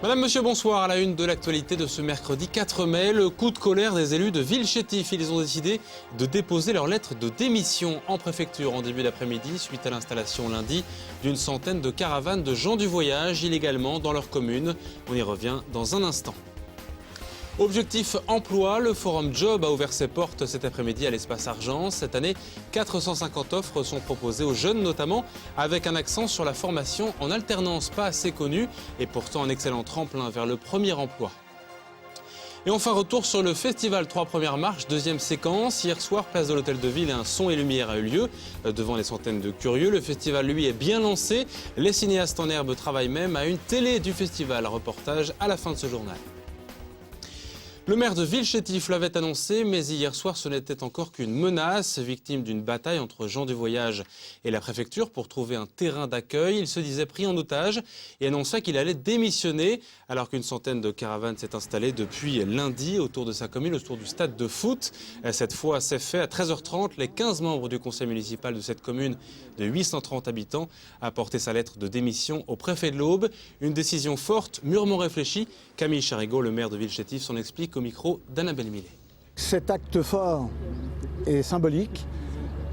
Madame, monsieur, bonsoir. À la une de l'actualité de ce mercredi 4 mai, le coup de colère des élus de Villechétif. Ils ont décidé de déposer leur lettre de démission en préfecture en début d'après-midi suite à l'installation lundi d'une centaine de caravanes de gens du voyage illégalement dans leur commune. On y revient dans un instant. Objectif emploi, le Forum Job a ouvert ses portes cet après-midi à l'Espace Argent. Cette année, 450 offres sont proposées aux jeunes notamment, avec un accent sur la formation en alternance pas assez connue et pourtant un excellent tremplin vers le premier emploi. Et enfin, retour sur le festival 3 premières marches, deuxième séquence. Hier soir, place de l'Hôtel de Ville, un son et lumière a eu lieu devant les centaines de curieux. Le festival, lui, est bien lancé. Les cinéastes en herbe travaillent même à une télé du festival. Reportage à la fin de ce journal. Le maire de Villechétif l'avait annoncé, mais hier soir, ce n'était encore qu'une menace. Victime d'une bataille entre gens du voyage et la préfecture pour trouver un terrain d'accueil, il se disait pris en otage et annonça qu'il allait démissionner, alors qu'une centaine de caravanes s'est installée depuis lundi autour de sa commune, autour du stade de foot. Cette fois, c'est fait. À 13h30, les 15 membres du conseil municipal de cette commune de 830 habitants a porté sa lettre de démission au préfet de l'Aube. Une décision forte, mûrement réfléchie. Camille Charigot, le maire de Villechétif, s'en explique au micro d'Annabelle Millet. Cet acte fort et symbolique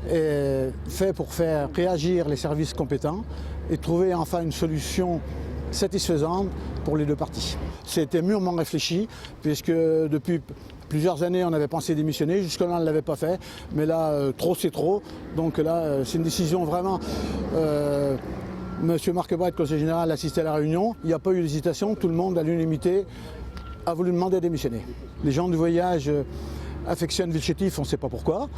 est fait pour faire réagir les services compétents et trouver enfin une solution satisfaisante pour les deux parties. C'était mûrement réfléchi puisque depuis plusieurs années on avait pensé démissionner, jusque-là on ne l'avait pas fait, mais là trop c'est trop, donc là c'est une décision vraiment... Monsieur Marc Brett, conseiller général, assisté à la réunion, il n'y a pas eu d'hésitation, tout le monde à l'unanimité a voulu demander à démissionner. Les gens du voyage affectionnent Villechétif, on ne sait pas pourquoi.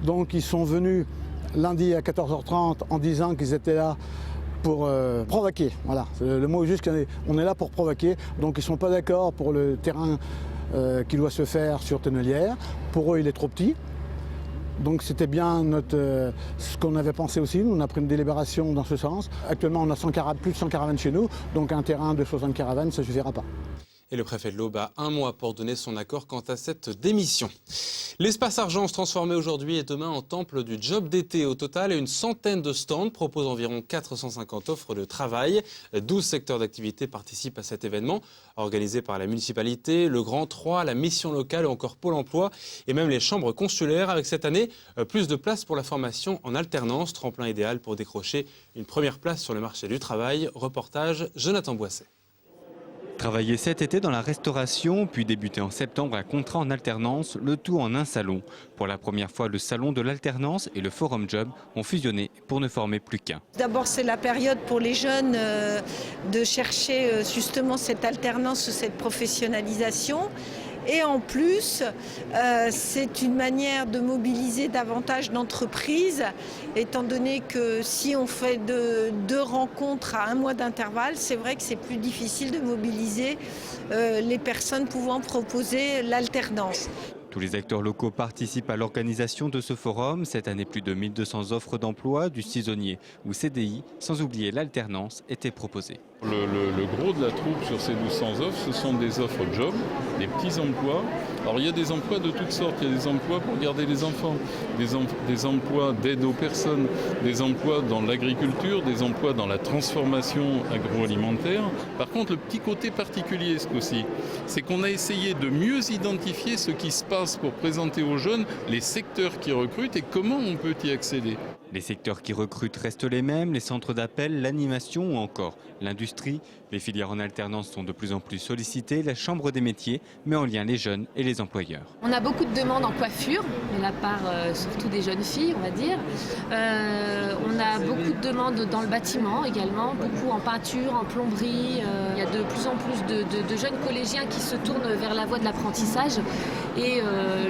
Donc ils sont venus lundi à 14h30 en disant qu'ils étaient là pour provoquer. Voilà, le mot est juste qu'on est là pour provoquer. Donc ils ne sont pas d'accord pour le terrain qui doit se faire sur Tonnelière. Pour eux, il est trop petit. Donc c'était bien ce qu'on avait pensé aussi. Nous, on a pris une délibération dans ce sens. Actuellement, on a plus de 100 caravanes chez nous. Donc un terrain de 60 caravanes, ça ne suffira pas. Et le préfet de l'Aube a un mois pour donner son accord quant à cette démission. L'Espace Argent se transformait aujourd'hui et demain en temple du job d'été. Au total, une centaine de stands proposent environ 450 offres de travail. 12 secteurs d'activité participent à cet événement, organisé par la municipalité, le Grand 3, la mission locale ou encore Pôle emploi et même les chambres consulaires. Avec cette année, plus de place pour la formation en alternance, tremplin idéal pour décrocher une première place sur le marché du travail. Reportage Jonathan Boisset. Travailler cet été dans la restauration, puis débuter en septembre un contrat en alternance, le tout en un salon. Pour la première fois, le salon de l'alternance et le Forum Job ont fusionné pour ne former plus qu'un. D'abord, c'est la période pour les jeunes de chercher justement cette alternance, cette professionnalisation. Et en plus, c'est une manière de mobiliser davantage d'entreprises, étant donné que si on fait deux rencontres à un mois d'intervalle, c'est vrai que c'est plus difficile de mobiliser les personnes pouvant proposer l'alternance. Tous les acteurs locaux participent à l'organisation de ce forum. Cette année, plus de 1200 offres d'emploi, du saisonnier ou CDI, sans oublier l'alternance, étaient proposées. Le gros de la troupe sur ces 1200 offres, ce sont des offres job, des petits emplois. Alors il y a des emplois de toutes sortes, il y a des emplois pour garder les enfants, des emplois d'aide aux personnes, des emplois dans l'agriculture, des emplois dans la transformation agroalimentaire. Par contre, le petit côté particulier ce coup-ci, c'est qu'on a essayé de mieux identifier ce qui se passe pour présenter aux jeunes les secteurs qui recrutent et comment on peut y accéder. Les secteurs qui recrutent restent les mêmes, les centres d'appel, l'animation ou encore l'industrie. Les filières en alternance sont de plus en plus sollicitées. La Chambre des métiers met en lien les jeunes et les employeurs. On a beaucoup de demandes en coiffure, de la part surtout des jeunes filles, on va dire. On a beaucoup de demandes dans le bâtiment également, beaucoup en peinture, en plomberie. Il y a de plus en plus de jeunes collégiens qui se tournent vers la voie de l'apprentissage. Et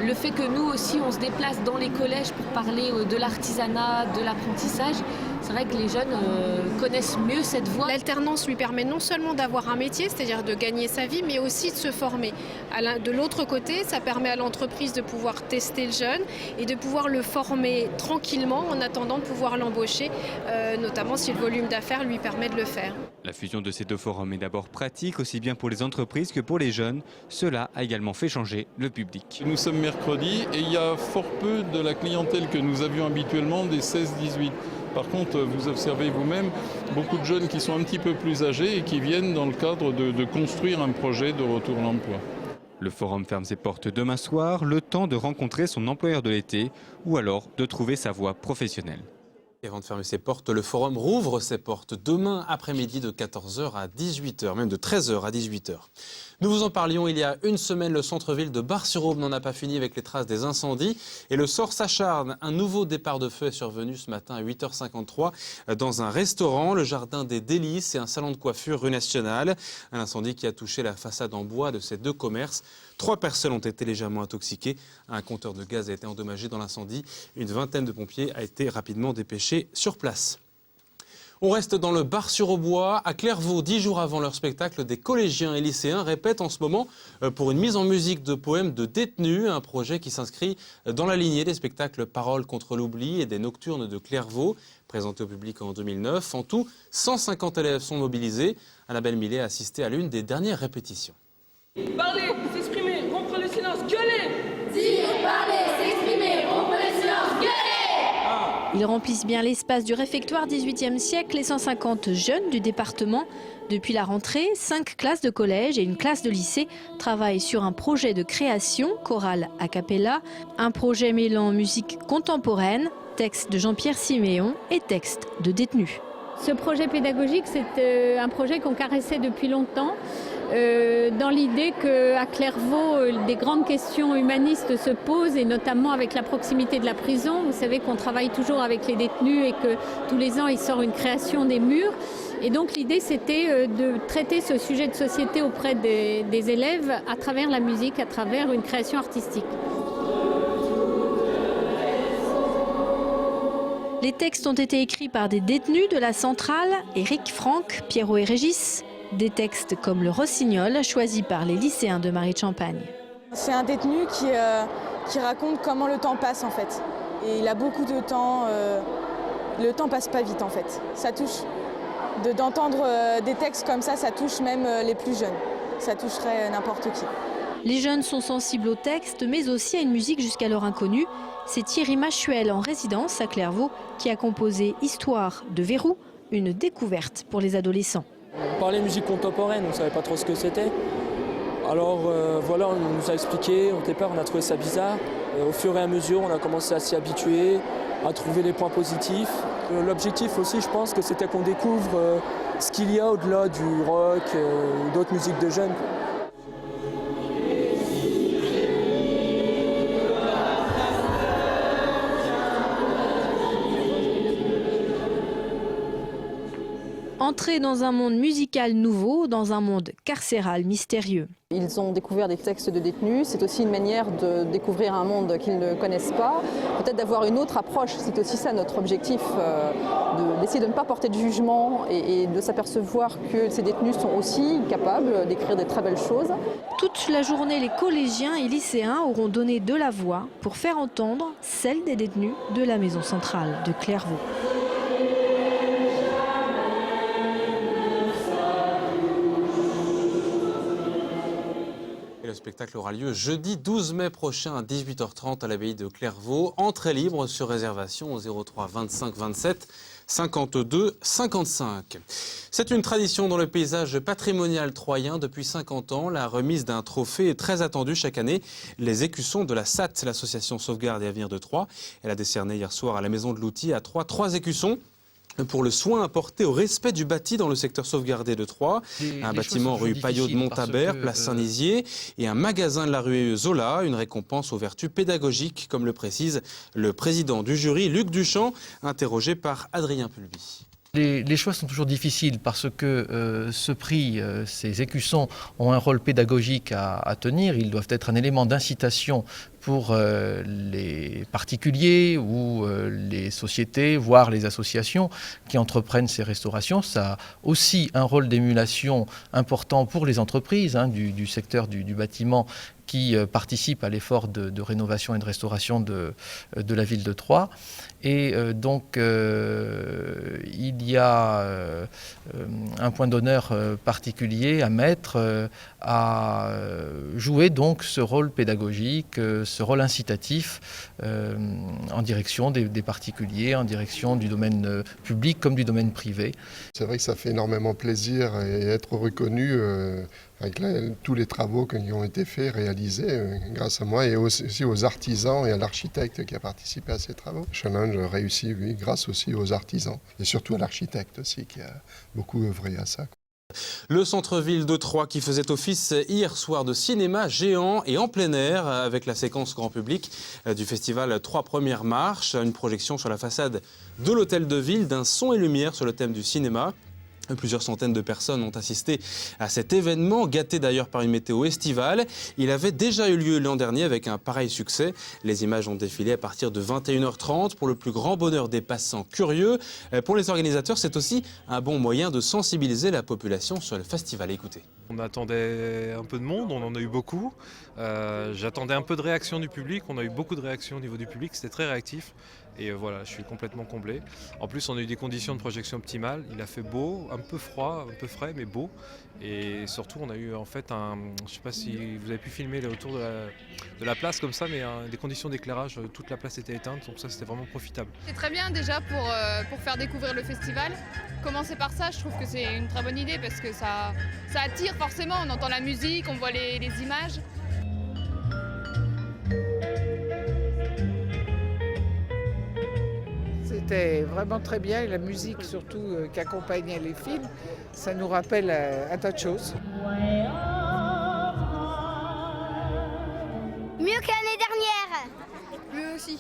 le fait que nous aussi, on se déplace dans les collèges pour parler de l'artisanat, de l'apprentissage, c'est vrai que les jeunes connaissent mieux cette voie. L'alternance lui permet non seulement d'avoir un métier, c'est-à-dire de gagner sa vie, mais aussi de se former. De l'autre côté, ça permet à l'entreprise de pouvoir tester le jeune et de pouvoir le former tranquillement en attendant de pouvoir l'embaucher, notamment si le volume d'affaires lui permet de le faire. La fusion de ces deux forums est d'abord pratique, aussi bien pour les entreprises que pour les jeunes. Cela a également fait changer le public. Nous sommes mercredi et il y a fort peu de la clientèle que nous avions habituellement des 16-18. Par contre, vous observez vous-même beaucoup de jeunes qui sont un petit peu plus âgés et qui viennent dans le cadre de construire un projet de retour à l'emploi. Le forum ferme ses portes demain soir, le temps de rencontrer son employeur de l'été ou alors de trouver sa voie professionnelle. Et avant de fermer ses portes, le forum rouvre ses portes demain après-midi de 14h à 18h, même de 13h à 18h. Nous vous en parlions il y a une semaine, le centre-ville de Bar-sur-Aube n'en a pas fini avec les traces des incendies et le sort s'acharne. Un nouveau départ de feu est survenu ce matin à 8h53 dans un restaurant, le Jardin des Délices et un salon de coiffure rue Nationale. Un incendie qui a touché la façade en bois de ces deux commerces. 3 personnes ont été légèrement intoxiquées. Un compteur de gaz a été endommagé dans l'incendie. Une vingtaine de pompiers a été rapidement dépêchés sur place. On reste dans le Bar-sur-Aubois. À Clairvaux, 10 jours avant leur spectacle, des collégiens et lycéens répètent en ce moment pour une mise en musique de poèmes de détenus. Un projet qui s'inscrit dans la lignée des spectacles Paroles contre l'oubli et des Nocturnes de Clairvaux, présentés au public en 2009. En tout, 150 élèves sont mobilisés. Annabelle Millet a assisté à l'une des dernières répétitions. Parler, s'exprimer, rompre le silence, gueuler! Dire, parler, s'exprimer, rompre le silence, gueuler! Ils remplissent bien l'espace du réfectoire 18e siècle, les 150 jeunes du département. Depuis la rentrée, 5 classes de collège et une classe de lycée travaillent sur un projet de création, chorale a cappella, un projet mêlant musique contemporaine, texte de Jean-Pierre Siméon et texte de détenus. Ce projet pédagogique, c'est un projet qu'on caressait depuis longtemps, dans l'idée qu'à Clairvaux, des grandes questions humanistes se posent, et notamment avec la proximité de la prison. Vous savez qu'on travaille toujours avec les détenus et que tous les ans, il sort une création des murs. Et donc l'idée, c'était de traiter ce sujet de société auprès des élèves à travers la musique, à travers une création artistique. Les textes ont été écrits par des détenus de la centrale, Éric, Franck, Pierrot et Régis. Des textes comme le Rossignol, choisi par les lycéens de Marie de Champagne. C'est un détenu qui raconte comment le temps passe en fait. Et il a beaucoup de temps, le temps passe pas vite en fait. Ça touche, d'entendre des textes comme ça touche même les plus jeunes. Ça toucherait n'importe qui. Les jeunes sont sensibles au texte, mais aussi à une musique jusqu'alors inconnue. C'est Thierry Machuel, en résidence à Clairvaux, qui a composé Histoire de Verrou, une découverte pour les adolescents. On parlait musique contemporaine, on ne savait pas trop ce que c'était. Alors voilà, on nous a expliqué, au départ on a trouvé ça bizarre. Au fur et à mesure, on a commencé à s'y habituer, à trouver les points positifs. L'objectif aussi, je pense que c'était qu'on découvre ce qu'il y a au-delà du rock ou d'autres musiques de jeunes. Entrer dans un monde musical nouveau, dans un monde carcéral mystérieux. Ils ont découvert des textes de détenus, c'est aussi une manière de découvrir un monde qu'ils ne connaissent pas, peut-être d'avoir une autre approche, c'est aussi ça notre objectif, d'essayer de ne pas porter de jugement et de s'apercevoir que ces détenus sont aussi capables d'écrire des très belles choses. Toute la journée, les collégiens et lycéens auront donné de la voix pour faire entendre celle des détenus de la maison centrale de Clairvaux. Le spectacle aura lieu jeudi 12 mai prochain à 18h30 à l'abbaye de Clairvaux. Entrée libre sur réservation au 03 25 27 52 55. C'est une tradition dans le paysage patrimonial troyen depuis 50 ans. La remise d'un trophée est très attendue chaque année. Les écussons de la SAT, l'association Sauvegarde et Avenir de Troyes. Elle a décerné hier soir à la maison de l'outil à Troyes 3 écussons pour le soin apporté au respect du bâti dans le secteur sauvegardé de Troyes. Un bâtiment rue Payot de Montabert, place Saint-Nizier, et un magasin de la rue Zola, une récompense aux vertus pédagogiques, comme le précise le président du jury, Luc Duchamp, interrogé par Adrien Pulby. Les choix sont toujours difficiles parce que ce prix, ces écussons ont un rôle pédagogique à tenir. Ils doivent être un élément d'incitation pour les particuliers ou les sociétés, voire les associations qui entreprennent ces restaurations. Ça a aussi un rôle d'émulation important pour les entreprises du secteur du bâtiment qui participent à l'effort de rénovation et de restauration de la ville de Troyes. Et donc il y a un point d'honneur particulier à mettre à jouer donc ce rôle pédagogique, ce rôle incitatif en direction des particuliers, en direction du domaine public comme du domaine privé. C'est vrai que ça fait énormément plaisir et être reconnu avec tous les travaux qui ont été faits, réalisés grâce à moi et aussi aux artisans et à l'architecte qui a participé à ces travaux. Challenge réussi, oui, grâce aussi aux artisans et surtout à l'architecte aussi qui a beaucoup œuvré à ça. Le centre-ville de Troyes qui faisait office hier soir de cinéma géant et en plein air avec la séquence grand public du festival 3 premières marches, une projection sur la façade de l'hôtel de ville d'un son et lumière sur le thème du cinéma. Plusieurs centaines de personnes ont assisté à cet événement, gâté d'ailleurs par une météo estivale. Il avait déjà eu lieu l'an dernier avec un pareil succès. Les images ont défilé à partir de 21h30 pour le plus grand bonheur des passants curieux. Pour les organisateurs, c'est aussi un bon moyen de sensibiliser la population sur le festival. Écoutez. On attendait un peu de monde, on en a eu beaucoup. J'attendais un peu de réaction du public, on a eu beaucoup de réactions au niveau du public, c'était très réactif. Et voilà, je suis complètement comblé. En plus, on a eu des conditions de projection optimales. Il a fait beau, un peu froid, un peu frais, mais beau. Et surtout, on a eu en fait je ne sais pas si vous avez pu filmer autour de la place comme ça, mais des conditions d'éclairage, toute la place était éteinte, donc ça c'était vraiment profitable. C'est très bien déjà pour faire découvrir le festival. Commencer par ça, je trouve que c'est une très bonne idée parce que ça attire forcément, on entend la musique, on voit les images. C'était vraiment très bien et la musique surtout qui accompagnait les films, ça nous rappelle un tas de choses. Mieux que l'année dernière. Mieux aussi.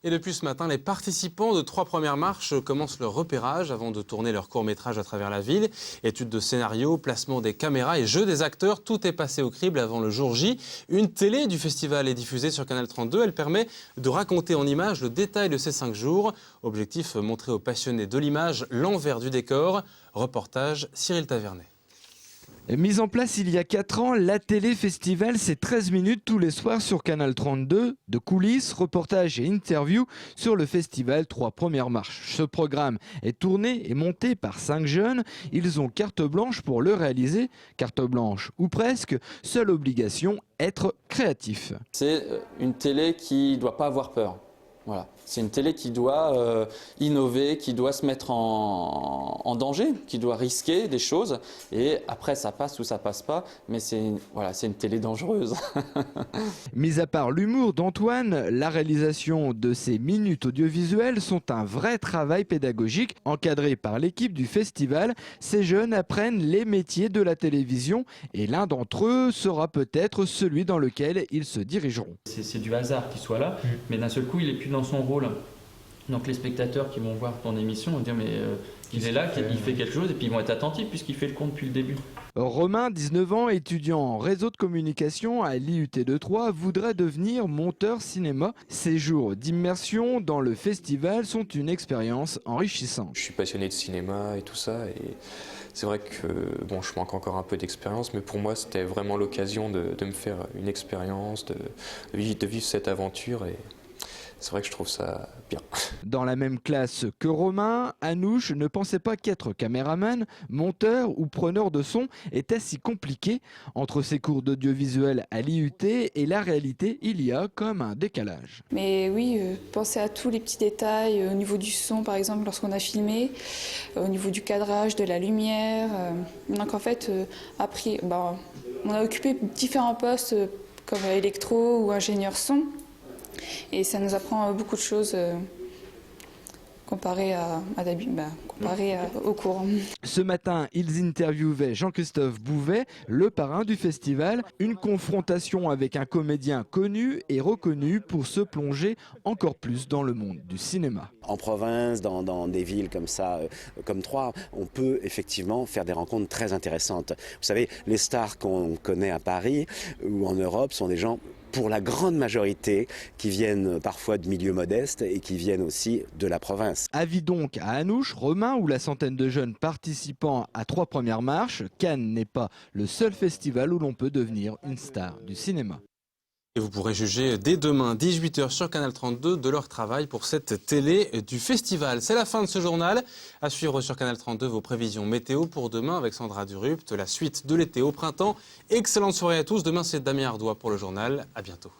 Et depuis ce matin, les participants de 3 premières marches commencent leur repérage avant de tourner leur court-métrage à travers la ville. Études de scénario, placement des caméras et jeu des acteurs, tout est passé au crible avant le jour J. Une télé du festival est diffusée sur Canal 32. Elle permet de raconter en images le détail de ces 5 jours. Objectif, montrer aux passionnés de l'image l'envers du décor. Reportage Cyril Tavernet. Mise en place il y a 4 ans, la télé festival, c'est 13 minutes tous les soirs sur Canal 32, de coulisses, reportages et interviews sur le festival 3 premières marches. Ce programme est tourné et monté par 5 jeunes. Ils ont carte blanche pour le réaliser. Carte blanche ou presque, seule obligation, être créatif. C'est une télé qui ne doit pas avoir peur. Voilà. C'est une télé qui doit innover, qui doit se mettre en danger, qui doit risquer des choses. Et après, ça passe ou ça passe pas, mais c'est une télé dangereuse. Mis à part l'humour d'Antoine, la réalisation de ces minutes audiovisuelles sont un vrai travail pédagogique. Encadré par l'équipe du festival, ces jeunes apprennent les métiers de la télévision et l'un d'entre eux sera peut-être celui dans lequel ils se dirigeront. C'est du hasard qu'il soit là, mais d'un seul coup, il n'est plus dans son rôle. Donc les spectateurs qui vont voir ton émission vont dire mais il est là, il fait quelque chose et puis ils vont être attentifs puisqu'il fait le compte depuis le début. Romain, 19 ans, étudiant en réseau de communication à l'IUT de Troyes, voudrait devenir monteur cinéma. Ces jours d'immersion dans le festival sont une expérience enrichissante. Je suis passionné de cinéma et tout ça et c'est vrai que je manque encore un peu d'expérience, mais pour moi c'était vraiment l'occasion de me faire une expérience, de vivre cette aventure et c'est vrai que je trouve ça bien. Dans la même classe que Romain, Anouche ne pensait pas qu'être caméraman, monteur ou preneur de son était si compliqué. Entre ses cours d'audiovisuel à l'IUT et la réalité, il y a comme un décalage. Mais oui, penser à tous les petits détails au niveau du son, par exemple, lorsqu'on a filmé, au niveau du cadrage, de la lumière. Donc en fait, après, on a occupé différents postes comme électro ou ingénieur son. Et ça nous apprend beaucoup de choses comparé au cours. Ce matin, ils interviewaient Jean-Christophe Bouvet, le parrain du festival. Une confrontation avec un comédien connu et reconnu pour se plonger encore plus dans le monde du cinéma. En province, dans des villes comme ça, comme Troyes, on peut effectivement faire des rencontres très intéressantes. Vous savez, les stars qu'on connaît à Paris ou en Europe sont des gens, pour la grande majorité, qui viennent parfois de milieux modestes et qui viennent aussi de la province. Avis donc à Anouche, Romain ou la centaine de jeunes participants à 3 premières marches, Cannes n'est pas le seul festival où l'on peut devenir une star du cinéma. Et vous pourrez juger dès demain, 18h sur Canal 32, de leur travail pour cette télé du festival. C'est la fin de ce journal. À suivre sur Canal 32 vos prévisions météo pour demain avec Sandra Durupt, la suite de l'été au printemps. Excellente soirée à tous. Demain, c'est Damien Ardois pour le journal. À bientôt.